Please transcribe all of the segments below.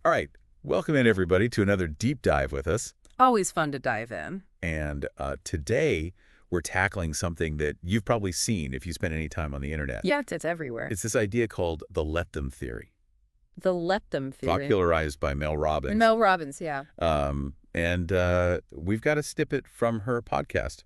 All right. Welcome in, everybody, to another deep dive with us. Always fun to dive in. And today, we're tackling something that you've probably seen if you spend any time on the internet. Yeah, it's everywhere. It's this idea called the let them theory. The let them theory. Popularized by Mel Robbins. Mel Robbins, yeah. And we've got a snippet from her podcast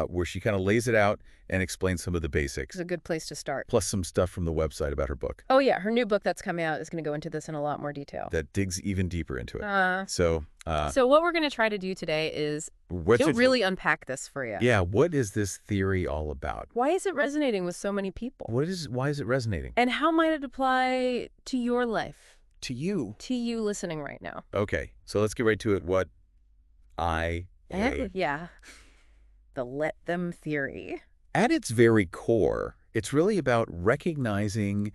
where she kind of lays it out and explains some of the basics. It's a good place to start. Plus some stuff from the website about her book. Oh, yeah. Her new book that's coming out is going to go into this in a lot more detail. That digs even deeper into it. So what we're going to try to do today is really unpack this for you. Yeah, what is this theory all about? Why is it resonating with so many people? Why is it resonating? And how might it apply to your life? To you. To you listening right now. Okay, so let's get right to it. Yeah. The let them theory. At its very core, it's really about recognizing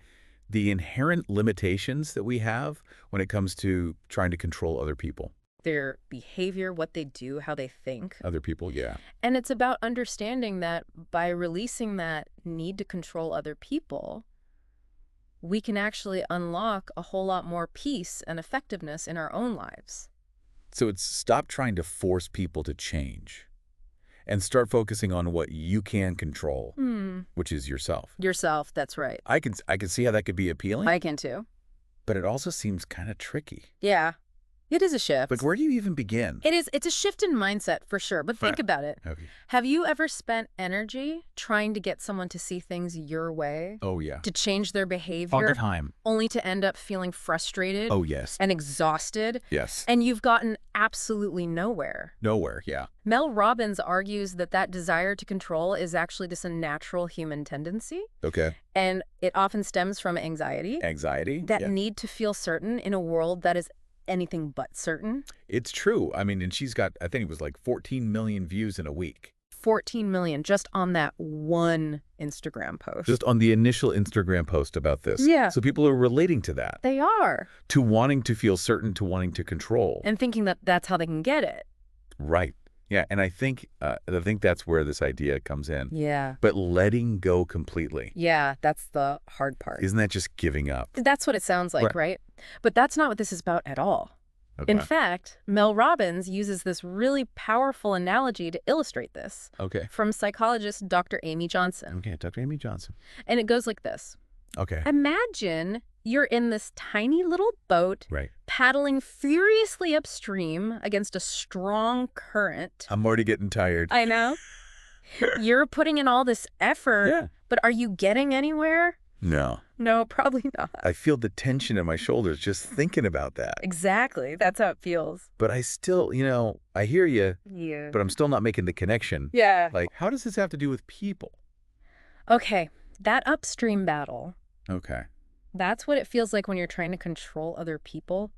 the inherent limitations that we have when it comes to trying to control other people. Their behavior, what they do, how they think. Other people, yeah. And it's about understanding that by releasing that need to control other people, we can actually unlock a whole lot more peace and effectiveness in our own lives. So it's stop trying to force people to change and start focusing on what you can control, which is yourself. Yourself, that's right. I can see how that could be appealing. I can too. But it also seems kind of tricky. Yeah. It is a shift. Like, where do you even begin? It's a shift in mindset for sure, but think about it. Okay. Have you ever spent energy trying to get someone to see things your way? Oh, yeah. To change their behavior? All the time. Only to end up feeling frustrated? Oh, yes. And exhausted? Yes. And you've gotten absolutely nowhere. Nowhere, yeah. Mel Robbins argues that desire to control is actually just a natural human tendency. Okay. And it often stems from anxiety. Anxiety? That need to feel certain in a world that is anything but certain. It's true. I mean, and she's got, I think it was like 14 million views in a week. 14 million just on that one Instagram post. Just on the initial Instagram post about this. Yeah. So people are relating to that. They are. To wanting to feel certain, to wanting to control. And thinking that that's how they can get it. Right. Yeah, and I think that's where this idea comes in. Yeah. But letting go completely. Yeah, that's the hard part. Isn't that just giving up? That's what it sounds like, right? But that's not what this is about at all. Okay. In fact, Mel Robbins uses this really powerful analogy to illustrate this. Okay. From psychologist Dr. Amy Johnson. Okay, Dr. Amy Johnson. And it goes like this. Okay. Imagine you're in this tiny little boat, paddling furiously upstream against a strong current. I'm already getting tired. I know. You're putting in all this effort, but are you getting anywhere? No. No, probably not. I feel the tension in my shoulders just thinking about that. Exactly. That's how it feels. But I still, I hear you, Yeah. but I'm still not making the connection. Yeah. Like, how does this have to do with people? Okay, that upstream battle. Okay. That's what it feels like when you're trying to control other people.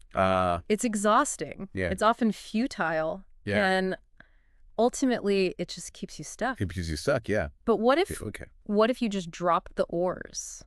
It's exhausting. Yeah. It's often futile. Yeah. And ultimately, it just keeps you stuck. It keeps you stuck, yeah. But what if you just dropped the oars?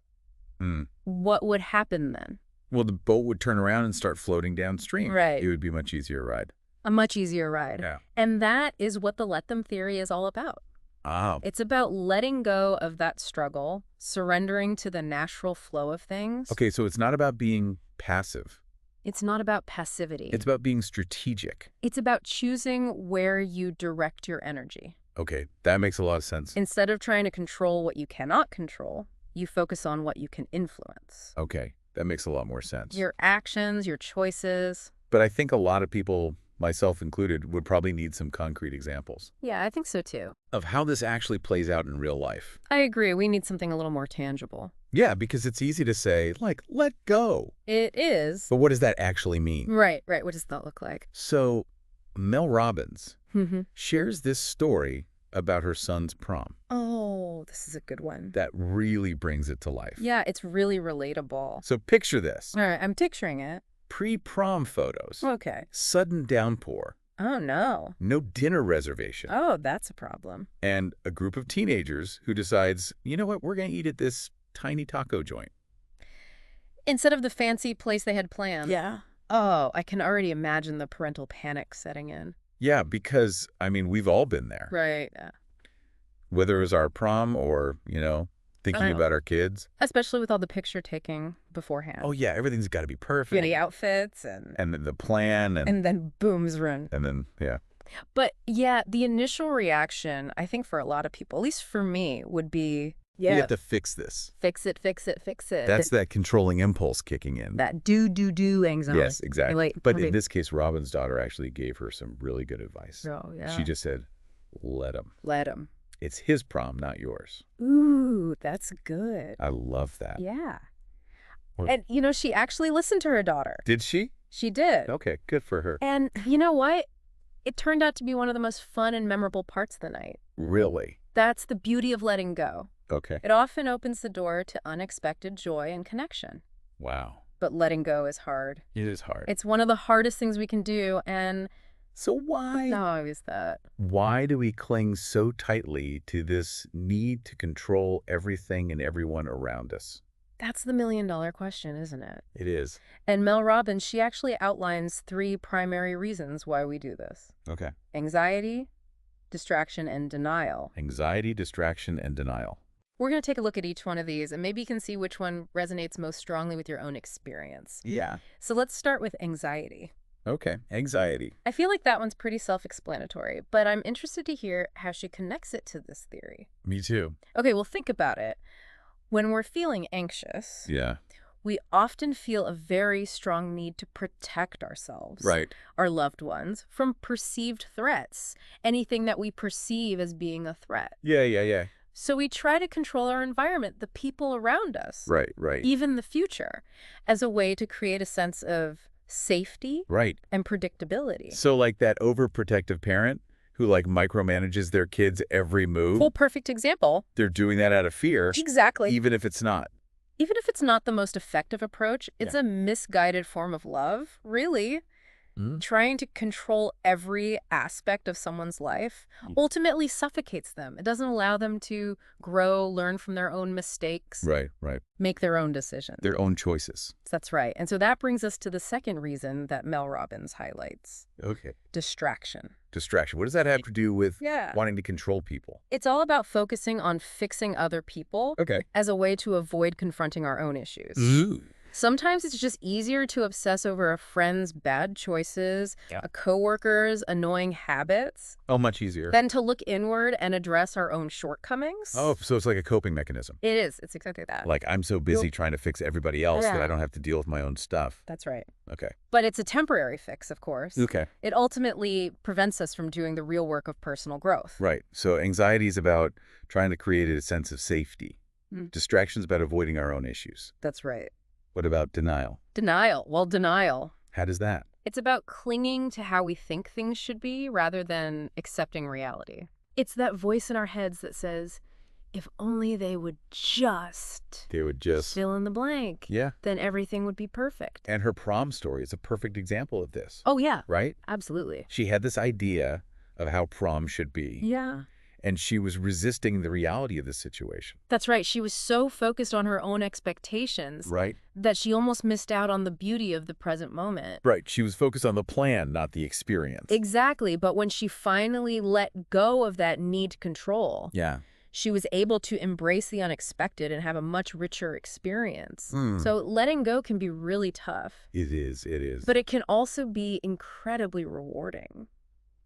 What would happen then? Well, the boat would turn around and start floating downstream. Right. It would be a much easier ride. A much easier ride. Yeah. And that is what the let them theory is all about. Oh. It's about letting go of that struggle, surrendering to the natural flow of things. Okay, so it's not about being passive. It's not about passivity. It's about being strategic. It's about choosing where you direct your energy. Okay, that makes a lot of sense. Instead of trying to control what you cannot control, you focus on what you can influence. Okay, that makes a lot more sense. Your actions, your choices. But I think a lot of people, myself included, would probably need some concrete examples. Yeah, I think so too. Of how this actually plays out in real life. I agree. We need something a little more tangible. Yeah, because it's easy to say, like, let go. It is. But what does that actually mean? Right. What does that look like? So, Mel Robbins shares this story about her son's prom. Oh, this is a good one. That really brings it to life. Yeah, it's really relatable. So picture this. All right, I'm picturing it. Pre-prom photos. Okay. Sudden downpour. Oh, no. No dinner reservation. Oh, that's a problem. And a group of teenagers who decides, you know what, we're going to eat at this tiny taco joint. Instead of the fancy place they had planned. Yeah. Oh, I can already imagine the parental panic setting in. Yeah, because, I mean, we've all been there. Right. Whether it was our prom or, Thinking about our kids. Especially with all the picture taking beforehand. Oh, yeah, everything's got to be perfect. Beauty outfits And the plan. and then boom's run. And then, yeah. But yeah, the initial reaction, I think for a lot of people, at least for me, would be, We have to fix this. fix it, fix it, fix it. That's that controlling impulse kicking in. That do anxiety. Yes, exactly. Wait, but okay. in this case, Robin's daughter actually gave her some really good advice. Oh, yeah. She just said, let him. Let him. It's his prom, not yours. Ooh, that's good. I love that. Yeah. What? And, she actually listened to her daughter. Did she? She did. Okay, good for her. And you know what? It turned out to be one of the most fun and memorable parts of the night. Really? That's the beauty of letting go. Okay. It often opens the door to unexpected joy and connection. Wow. But letting go is hard. It is hard. It's one of the hardest things we can do, and So why? how is that? Why do we cling so tightly to this need to control everything and everyone around us? That's the million-dollar question, isn't it? It is. And Mel Robbins, she actually outlines 3 primary reasons why we do this. Okay. Anxiety, distraction, and denial. Anxiety, distraction, and denial. We're going to take a look at each one of these, and maybe you can see which one resonates most strongly with your own experience. Yeah. So let's start with anxiety. Okay. Anxiety. I feel like that one's pretty self-explanatory, but I'm interested to hear how she connects it to this theory. Me too. Okay, well, think about it. When we're feeling anxious, Yeah. we often feel a very strong need to protect ourselves, Right. our loved ones, from perceived threats, anything that we perceive as being a threat. Yeah. So we try to control our environment, the people around us, Right. even the future, as a way to create a sense of safety Right. and predictability. So like that overprotective parent who like micromanages their kids' every move, Full perfect example. they're doing that out of fear, Exactly. even if it's not. Even if it's not the most effective approach, it's a misguided form of love, really. Trying to control every aspect of someone's life ultimately suffocates them. It doesn't allow them to grow, learn from their own mistakes, Right. make their own decisions. Their own choices. That's right. And so that brings us to the second reason that Mel Robbins highlights. Okay. Distraction. Distraction. What does that have to do with Yeah. wanting to control people? It's all about focusing on fixing other people Okay. as a way to avoid confronting our own issues. Ooh. Sometimes it's just easier to obsess over a friend's bad choices, a coworker's annoying habits, Oh, much easier. than to look inward and address our own shortcomings. Oh, so it's like a coping mechanism. It is. It's exactly that. Like I'm so busy trying to fix everybody else that I don't have to deal with my own stuff. That's right. Okay. But it's a temporary fix, of course. Okay. It ultimately prevents us from doing the real work of personal growth. Right. So anxiety is about trying to create a sense of safety. Distraction is about avoiding our own issues. That's right. What about denial? Denial. Well, denial. How does that? It's about clinging to how we think things should be rather than accepting reality. It's that voice in our heads that says, if only they would just fill in the blank, Yeah. then everything would be perfect. And her prom story is a perfect example of this. Oh, yeah. Right? Absolutely. She had this idea of how prom should be. Yeah. And she was resisting the reality of the situation. That's right. She was so focused on her own expectations Right? that she almost missed out on the beauty of the present moment. Right. She was focused on the plan, not the experience. Exactly. But when she finally let go of that need to control, Yeah. she was able to embrace the unexpected and have a much richer experience. So letting go can be really tough. It is. But it can also be incredibly rewarding.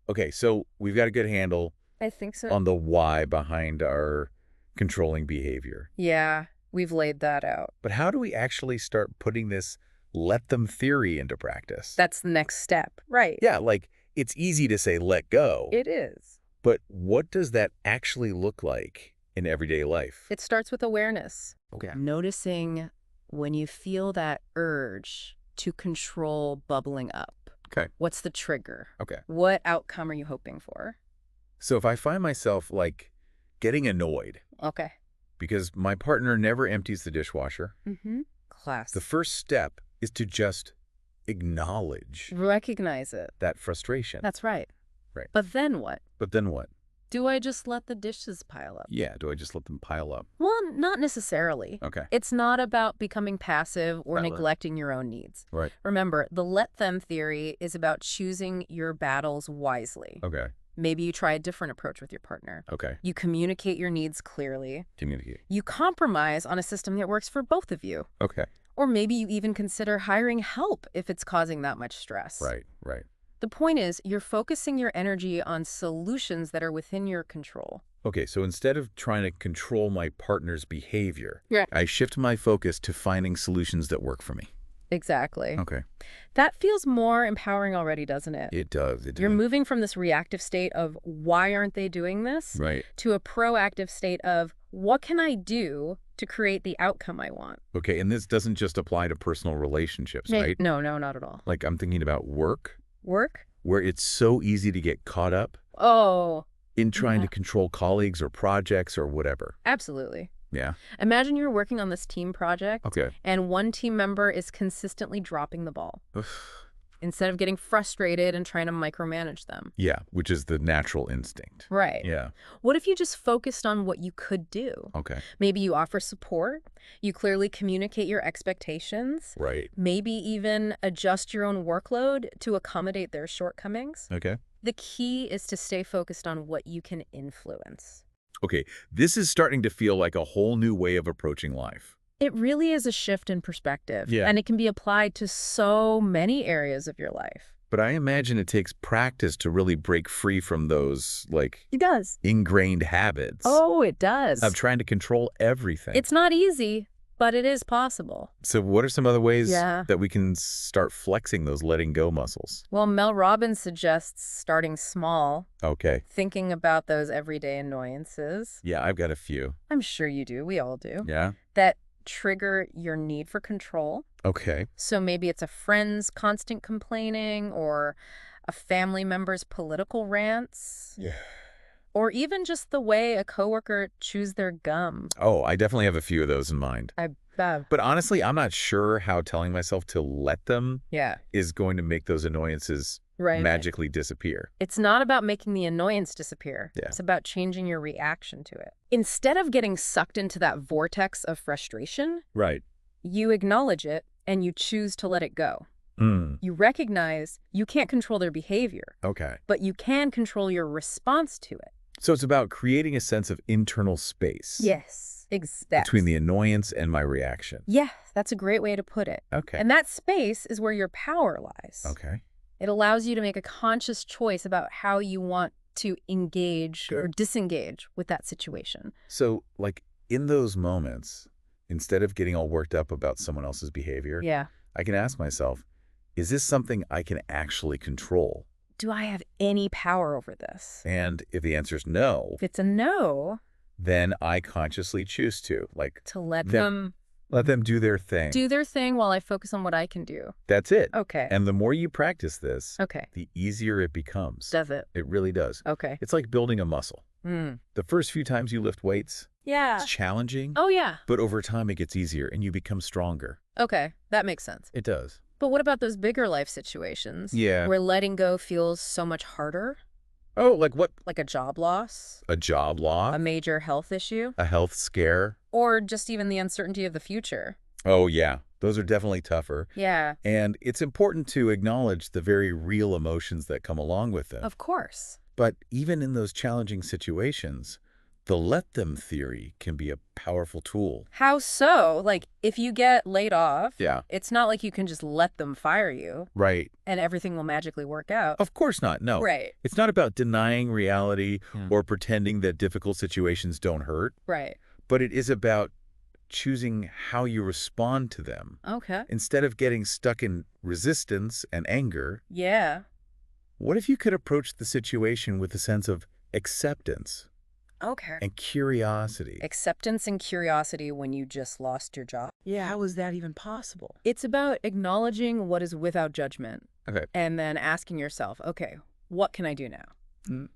Okay, so we've got a good handle I think so. on the why behind our controlling behavior. Yeah, we've laid that out. But how do we actually start putting this let them theory into practice? That's the next step. Right. Yeah, like it's easy to say let go, It is. but what does that actually look like in everyday life? It starts with awareness. Okay. Noticing when you feel that urge to control bubbling up. Okay. What's the trigger? Okay. What outcome are you hoping for? So if I find myself like getting annoyed Okay. because my partner never empties the dishwasher, Class. the first step is to just acknowledge Recognize it. that frustration. That's right. Right. But then what? But then what? Do I just let the dishes pile up? Yeah, do I just let them pile up? Well, not necessarily. Okay. It's not about becoming passive or Valid. neglecting your own needs. Right. Remember, the let them theory is about choosing your battles wisely. Okay. Maybe you try a different approach with your partner. Okay. You communicate your needs clearly. Communicate. You compromise on a system that works for both of you. Okay. Or maybe you even consider hiring help if it's causing that much stress. Right, right. The point is, you're focusing your energy on solutions that are within your control. Okay, so instead of trying to control my partner's behavior, Yeah. I shift my focus to finding solutions that work for me. Exactly. Okay. That feels more empowering already, doesn't it? It does. It does. You're moving from this reactive state of, why aren't they doing this? Right. To a proactive state of, what can I do to create the outcome I want? Okay, and this doesn't just apply to personal relationships, right? No, not at all. Like I'm thinking about work, Work? where it's so easy to get caught up Oh, in trying yeah. to control colleagues or projects or whatever. absolutely. Yeah. Imagine you're working on this team project, Okay. and one team member is consistently dropping the ball instead of getting frustrated and trying to micromanage them. Yeah, which is the natural instinct. Right. Yeah. What if you just focused on what you could do? Okay. Maybe you offer support, you clearly communicate your expectations, Right. maybe even adjust your own workload to accommodate their shortcomings. Okay. The key is to stay focused on what you can influence. Okay, this is starting to feel like a whole new way of approaching life. It really is a shift in perspective, Yeah. and it can be applied to so many areas of your life. But I imagine it takes practice to really break free from those, like, It does. ingrained habits Oh, it does. of trying to control everything. It's not easy, but it is possible. So what are some other ways Yeah. that we can start flexing those letting go muscles? Well, Mel Robbins suggests starting small, Okay. thinking about those everyday annoyances. Yeah, I've got a few. I'm sure you do. We all do. Yeah? That trigger your need for control. Okay. So maybe it's a friend's constant complaining or a family member's political rants. Yeah. Or even just the way a coworker chews their gum. Oh, I definitely have a few of those in mind. I bet. But honestly, I'm not sure how telling myself to let them Yeah. is going to make those annoyances Right. magically disappear. It's not about making the annoyance disappear. Yeah. It's about changing your reaction to it. Instead of getting sucked into that vortex of frustration, Right. you acknowledge it and you choose to let it go. Mm. You recognize you can't control their behavior, Okay. but you can control your response to it. So it's about creating a sense of internal space. Yes, exactly. Between the annoyance and my reaction. Yeah, that's a great way to put it. Okay. And that space is where your power lies. Okay. It allows you to make a conscious choice about how you want to engage or disengage with that situation. So, like, in those moments, instead of getting all worked up about someone else's behavior, Yeah. I can ask myself, is this something I can actually control? Do I have any power over this? And if the answer is no, If it's a no, then I consciously choose to, like, to let Them- let them do their thing. do their thing while I focus on what I can do. That's it. Okay. And the more you practice this, Okay. the easier it becomes. Does it? It really does. Okay. It's like building a muscle. The first few times you lift weights, Yeah. it's challenging, Oh, yeah. but over time it gets easier and you become stronger. Okay. That makes sense. It does. But what about those bigger life situations? Yeah. Where letting go feels so much harder? Oh, like what? Like a job loss? A job loss? A major health issue? A health scare? Or just even the uncertainty of the future? Oh, yeah. Those are definitely tougher. Yeah. And it's important to acknowledge the very real emotions that come along with them. Of course. But even in those challenging situations, the let them theory can be a powerful tool. How so? Like, if you get laid off, Yeah. it's not like you can just let them fire you Right. and everything will magically work out. Of course not. No. Right. It's not about denying reality Yeah. or pretending that difficult situations don't hurt, Right. but it is about choosing how you respond to them. Okay. Instead of getting stuck in resistance and anger, Yeah. what if you could approach the situation with a sense of acceptance Okay. and curiosity? Acceptance and curiosity when you just lost your job. Yeah, how is that even possible? It's about acknowledging what is without judgment. Okay. And then asking yourself, okay, what can I do now?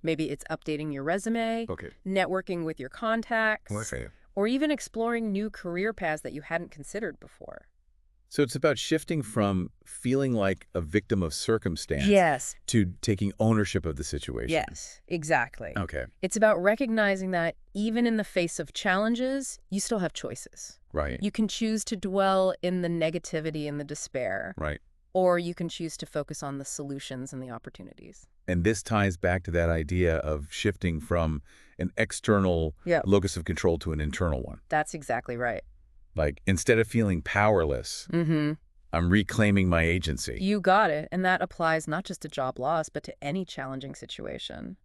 Maybe it's updating your resume, Okay. networking with your contacts, Okay. or even exploring new career paths that you hadn't considered before. So it's about shifting from feeling like a victim of circumstance Yes. to taking ownership of the situation. Yes, exactly. Okay. It's about recognizing that even in the face of challenges, you still have choices. Right. You can choose to dwell in the negativity and the despair, Right. or you can choose to focus on the solutions and the opportunities. And this ties back to that idea of shifting from an external Yeah. locus of control to an internal one. That's exactly right. Like, instead of feeling powerless, I'm reclaiming my agency. You got it. And that applies not just to job loss, but to any challenging situation.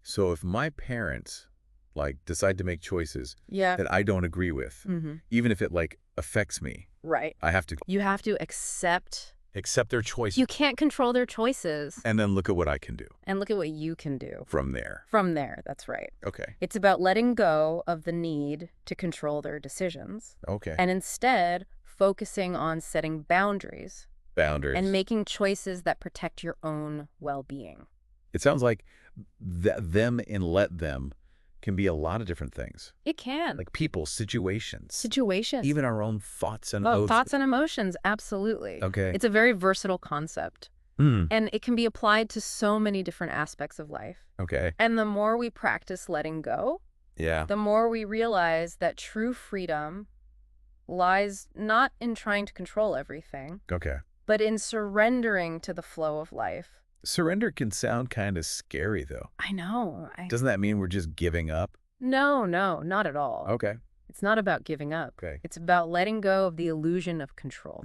So if my parents, like, decide to make choices Yeah. that I don't agree with, even if it, like, affects me, Right. I have to You have to accept. accept their choice You can't control their choices. and then look at what I can do And look at what you can do. from there. From there, that's right. Okay. It's about letting go of the need to control their decisions Okay. and instead focusing on setting boundaries Boundaries. and making choices that protect your own well-being. It sounds like them and let them can be a lot of different things. It can. Like people, situations, Situations. even our own thoughts and Oh, oaths. thoughts and emotions, absolutely. Okay. It's a very versatile concept, Hmm. and it can be applied to so many different aspects of life. Okay. And the more we practice letting go, Yeah. the more we realize that true freedom lies not in trying to control everything, Okay. but in surrendering to the flow of life. Surrender can sound kind of scary, though. I know. Doesn't that mean we're just giving up? No, not at all. Okay. It's not about giving up. Okay. It's about letting go of the illusion of control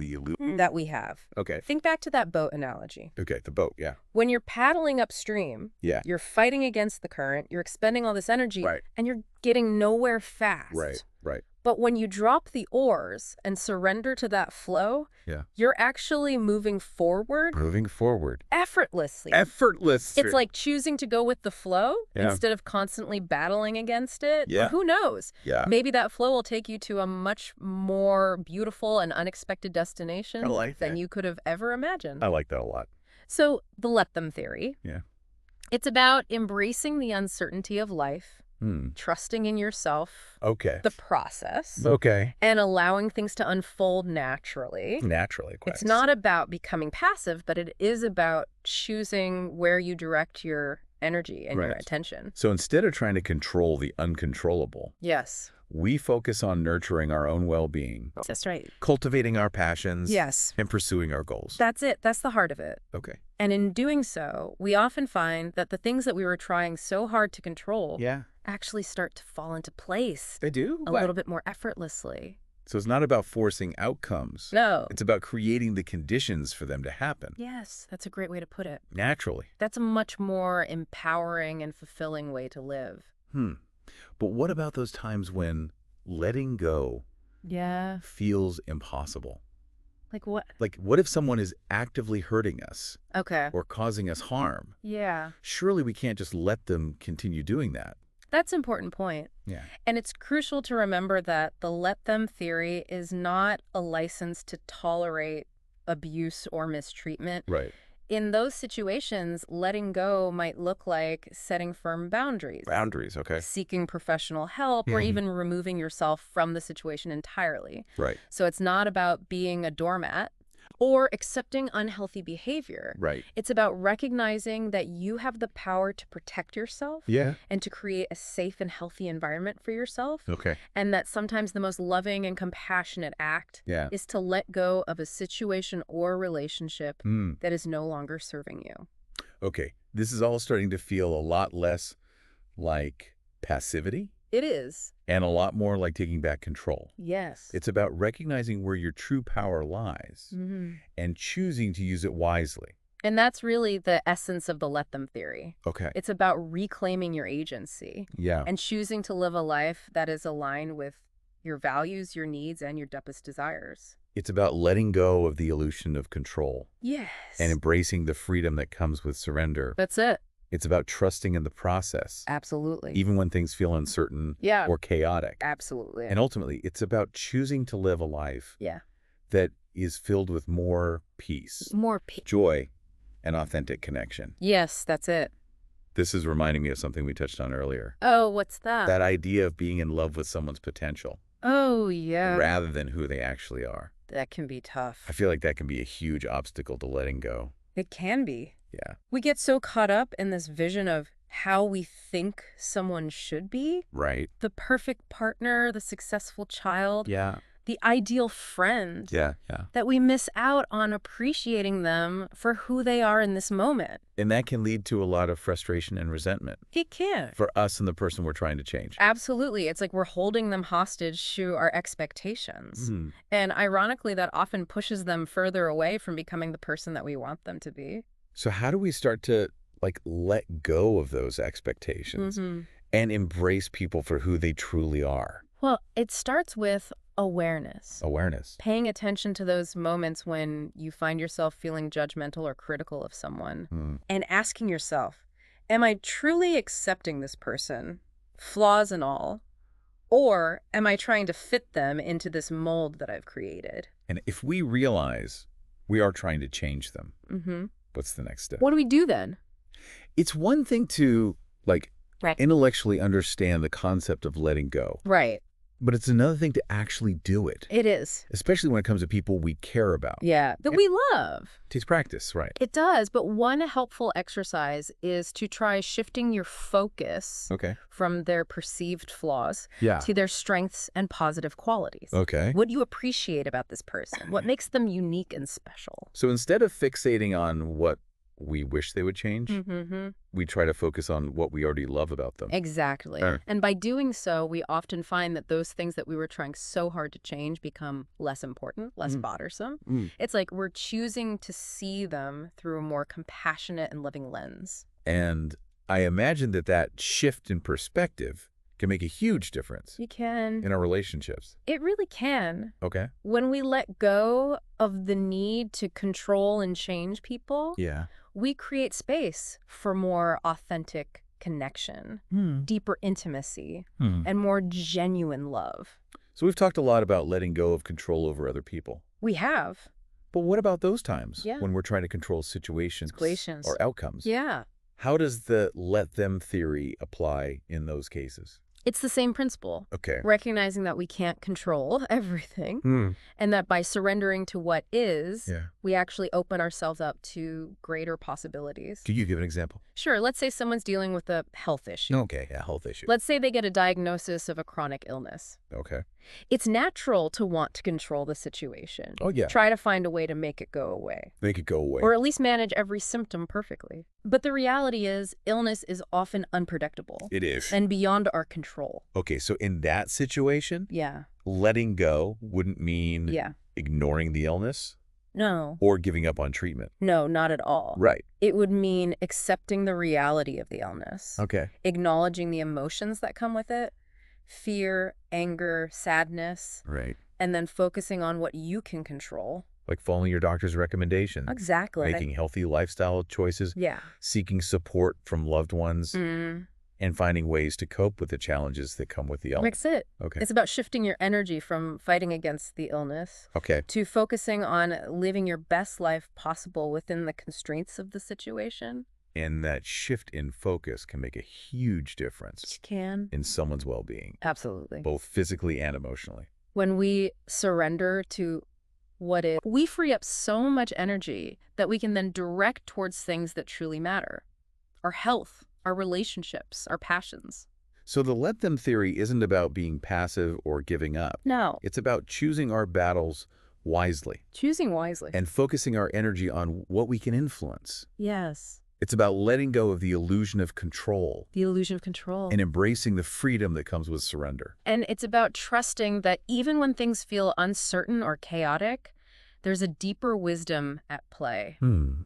that we have. Okay. Think back to that boat analogy. Okay. The boat. Yeah. When you're paddling upstream, Yeah. you're fighting against the current, you're expending all this energy, Right. and you're getting nowhere fast. Right. Right. But when you drop the oars and surrender to that flow, Yeah. you're actually moving forward Moving forward. effortlessly. Effortless. It's like choosing to go with the flow Yeah. instead of constantly battling against it. Yeah. Or who knows? Yeah. Maybe that flow will take you to a much more beautiful and unexpected destination I like than that. you could have ever imagined. I like that a lot. So the let them theory. Yeah. It's about embracing the uncertainty of life, trusting in yourself, Okay. the process, Okay. and allowing things to unfold naturally. Naturally. It's not about becoming passive, but it is about choosing where you direct your energy and your Right. attention. So instead of trying to control the uncontrollable, Yes. we focus on nurturing our own well-being, That's right. cultivating our passions, Yes. and pursuing our goals. That's it. That's the heart of it. Okay. And in doing so, we often find that the things that we were trying so hard to control Yeah. actually start to fall into place They do. a little bit more effortlessly. So it's not about forcing outcomes. No. It's about creating the conditions for them to happen Yes, that's a great way to put it. naturally. That's a much more empowering and fulfilling way to live. But what about those times when letting go Yeah. feels impossible? Like what? Like, what if someone is actively hurting us Okay. or causing us harm? Yeah. Surely we can't just let them continue doing that. That's an important point. Yeah. And it's crucial to remember that the let them theory is not a license to tolerate abuse or mistreatment. Right. In those situations, letting go might look like setting firm boundaries, Boundaries, okay. seeking professional help, or even removing yourself from the situation entirely. Right. So it's not about being a doormat or accepting unhealthy behavior. Right. It's about recognizing that you have the power to protect yourself Yeah. and to create a safe and healthy environment for yourself. Okay. And that sometimes the most loving and compassionate act Yeah. is to let go of a situation or relationship Hmm. that is no longer serving you. Okay. This is all starting to feel a lot less like passivity It is. and a lot more like taking back control. Yes. It's about recognizing where your true power lies and choosing to use it wisely. And that's really the essence of the let them theory. Okay. It's about reclaiming your agency Yeah. and choosing to live a life that is aligned with your values, your needs, and your deepest desires. It's about letting go of the illusion of control Yes. and embracing the freedom that comes with surrender. That's it. It's about trusting in the process, Absolutely. even when things feel uncertain Yeah. or chaotic. Absolutely. And ultimately, it's about choosing to live a life Yeah. that is filled with more peace, More peace. joy, and authentic connection. Yes, that's it. This is reminding me of something we touched on earlier. Oh, what's that? That idea of being in love with someone's potential Oh, yeah. rather than who they actually are. That can be tough. I feel like that can be a huge obstacle to letting go. It can be. Yeah. We get so caught up in this vision of how we think someone should be. Right. The perfect partner, the successful child. Yeah. the ideal friend, Yeah, yeah. that we miss out on appreciating them for who they are in this moment. And that can lead to a lot of frustration and resentment It can. for us and the person we're trying to change. Absolutely. It's like we're holding them hostage to our expectations. Hmm. And ironically, that often pushes them further away from becoming the person that we want them to be. So how do we start to, like, let go of those expectations and embrace people for who they truly are? Well, it starts with awareness. Awareness. Paying attention to those moments when you find yourself feeling judgmental or critical of someone, and asking yourself, am I truly accepting this person, flaws and all, or am I trying to fit them into this mold that I've created? And if we realize we are trying to change them, what's the next step? What do we do then? It's one thing to, like, Right. intellectually understand the concept of letting go, Right. but it's another thing to actually do it, It is. especially when it comes to people we care about. Yeah. That we love. It takes practice, right? It does. But one helpful exercise is to try shifting your focus Okay. from their perceived flaws Yeah. to their strengths and positive qualities. Okay. What do you appreciate about this person? What makes them unique and special? So instead of fixating on what we wish they would change, we try to focus on what we already love about them. Exactly. Sure. And by doing so, we often find that those things that we were trying so hard to change become less important, less bothersome. It's like we're choosing to see them through a more compassionate and loving lens. And I imagine that that shift in perspective can make a huge difference You can. in our relationships. It really can. Okay. When we let go of the need to control and change people, Yeah. we create space for more authentic connection, deeper intimacy, and more genuine love. So we've talked a lot about letting go of control over other people. We have. But what about those times Yeah. when we're trying to control situations Situations. or outcomes? Yeah. How does the let them theory apply in those cases? It's the same principle. Okay. Recognizing that we can't control everything, and that by surrendering to what is, Yeah. we actually open ourselves up to greater possibilities. Could you give an example? Sure, let's say someone's dealing with a health issue. Okay. Yeah, health issue. Let's say they get a diagnosis of a chronic illness. Okay. It's natural to want to control the situation. Oh, yeah. Try to find a way to make it go away. Make it go away. Or at least manage every symptom perfectly. But the reality is, illness is often unpredictable It is. and beyond our control. Okay, so in that situation, Yeah. letting go wouldn't mean Yeah. ignoring the illness No. or giving up on treatment. No, not at all. Right. It would mean accepting the reality of the illness, Okay. acknowledging the emotions that come with it, fear, anger, sadness, Right. and then focusing on what you can control. Like following your doctor's recommendations. Exactly. Making healthy lifestyle choices. Yeah. Seeking support from loved ones. Mm. And finding ways to cope with the challenges that come with the illness. That's it. Okay. It's about shifting your energy from fighting against the illness Okay. to focusing on living your best life possible within the constraints of the situation. And that shift in focus can make a huge difference Can. in someone's well-being, Absolutely. both physically and emotionally. When we surrender to what is, we free up so much energy that we can then direct towards things that truly matter. Our health, our relationships, our passions. So the let them theory isn't about being passive or giving up. No. It's about choosing our battles wisely Choosing wisely. and focusing our energy on what we can influence. Yes. It's about letting go of the illusion of control The illusion of control. and embracing the freedom that comes with surrender. And it's about trusting that even when things feel uncertain or chaotic, there's a deeper wisdom at play,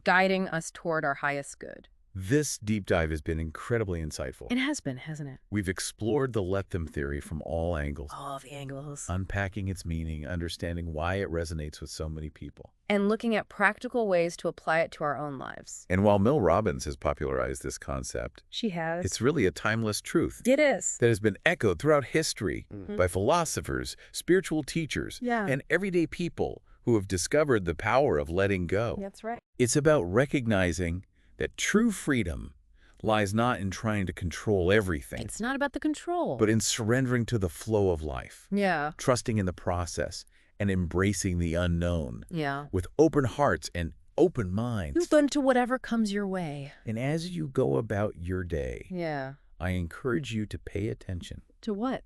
guiding us toward our highest good. This deep dive has been incredibly insightful. It has been, hasn't it? We've explored the let them theory from all angles, All the angles. unpacking its meaning, understanding why it resonates with so many people. And looking at practical ways to apply it to our own lives. And while Mel Robbins has popularized this concept, She has. it's really a timeless truth It is. that has been echoed throughout history by philosophers, spiritual teachers, Yeah. and everyday people who have discovered the power of letting go. That's right. It's about recognizing that true freedom lies not in trying to control everything, It's not about the control. but in surrendering to the flow of life, yeah. trusting in the process, and embracing the unknown Yeah. with open hearts and open minds. Open to whatever comes your way. And as you go about your day, Yeah. I encourage you to pay attention To what?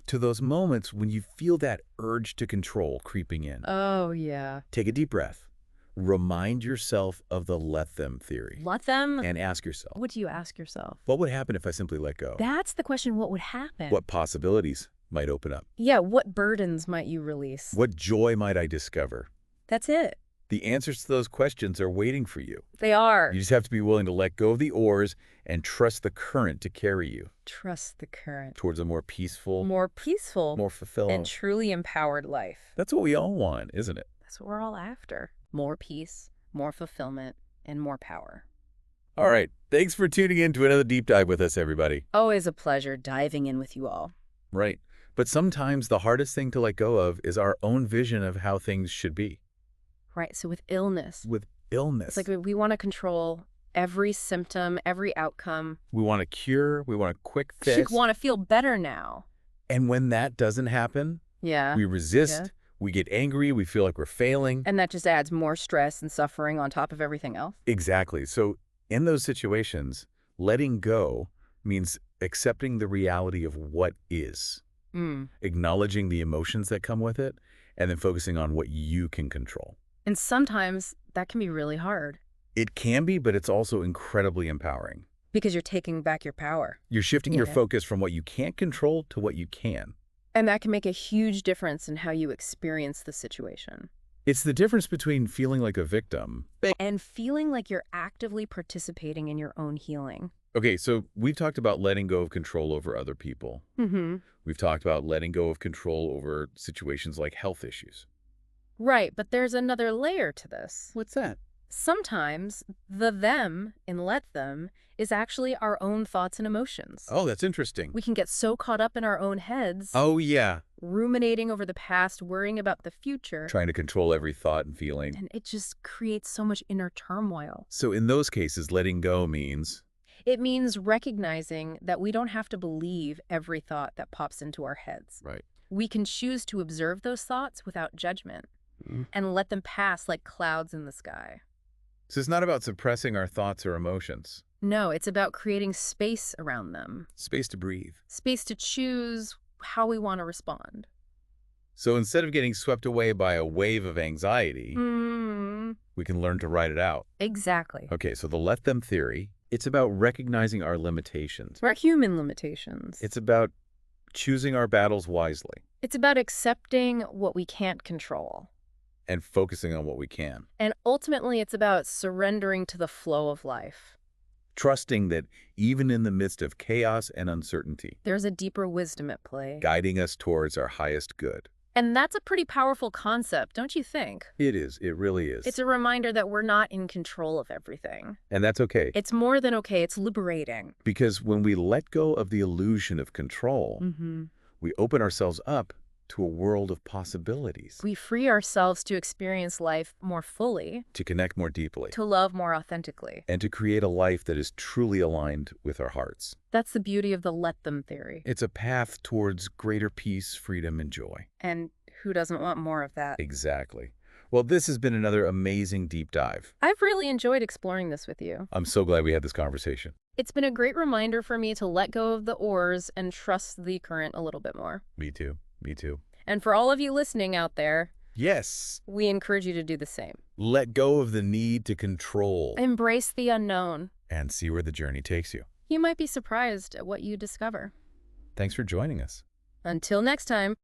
to those moments when you feel that urge to control creeping in. Oh, yeah. Take a deep breath. Remind yourself of the let them theory. Let them? And ask yourself, What do you ask yourself? what would happen if I simply let go? That's the question, what would happen? What possibilities might open up? Yeah, what burdens might you release? What joy might I discover? That's it. The answers to those questions are waiting for you. They are. You just have to be willing to let go of the oars and trust the current to carry you Trust the current. towards a more peaceful, More peaceful more fulfilling. and truly empowered life. That's what we all want, isn't it? That's what we're all after. More peace, more fulfillment, and more power. All right. Thanks for tuning in to another deep dive with us, everybody. Always a pleasure diving in with you all. Right. But sometimes the hardest thing to let go of is our own vision of how things should be. Right, so with illness, With illness, it's like we want to control every symptom, every outcome. we want a cure, we want a quick You fix. want to feel better now. And when that doesn't happen, Yeah. we resist, Yeah. we get angry, we feel like we're failing. And that just adds more stress and suffering on top of everything else. Exactly. So in those situations, letting go means accepting the reality of what is, acknowledging the emotions that come with it, and then focusing on what you can control. And sometimes that can be really hard It can be, but it's also incredibly empowering. because you're taking back your power. You're shifting your Yeah. focus from what you can't control to what you can. And that can make a huge difference in how you experience the situation. It's the difference between feeling like a victim. And feeling like you're actively participating in your own healing. Okay, so we've talked about letting go of control over other people. We've talked about letting go of control over situations like health issues. Right, but there's another layer to this. What's that? Sometimes the them in let them is actually our own thoughts and emotions. Oh, that's interesting. We can get so caught up in our own heads, Oh, yeah. ruminating over the past, worrying about the future, Trying to control every thought and feeling. and it just creates so much inner turmoil. So in those cases, letting go means, It means recognizing that we don't have to believe every thought that pops into our heads. right. We can choose to observe those thoughts without judgment and let them pass like clouds in the sky. So it's not about suppressing our thoughts or emotions. No, it's about creating space around them, Space to breathe. space to choose how we want to respond. So instead of getting swept away by a wave of anxiety, Mm, we can learn to ride it out. exactly. Okay, so the let them theory, it's about recognizing our limitations. Our human limitations. It's about choosing our battles wisely It's about accepting what we can't control. and focusing on what we can. And ultimately, it's about surrendering to the flow of life. Trusting that even in the midst of chaos and uncertainty, There's a deeper wisdom at play. guiding us towards our highest good. And that's a pretty powerful concept, don't you think? It is. It really is. It's a reminder that we're not in control of everything. And that's okay. It's more than okay, it's liberating. Because when we let go of the illusion of control, we open ourselves up to a world of possibilities, We free ourselves to experience life more fully, to connect more deeply, to love more authentically. and to create a life that is truly aligned with our hearts. That's the beauty of the let them theory. It's a path towards greater peace, freedom, and joy. And who doesn't want more of that? Exactly. Well, this has been another amazing deep dive. I've really enjoyed exploring this with you. I'm so glad we had this conversation. It's been a great reminder for me to let go of the oars and trust the current a little bit more. Me too. Me too. And for all of you listening out there, Yes. we encourage you to do the same. Let go of the need to control Embrace the unknown. and see where the journey takes you. You might be surprised at what you discover. Thanks for joining us. Until next time.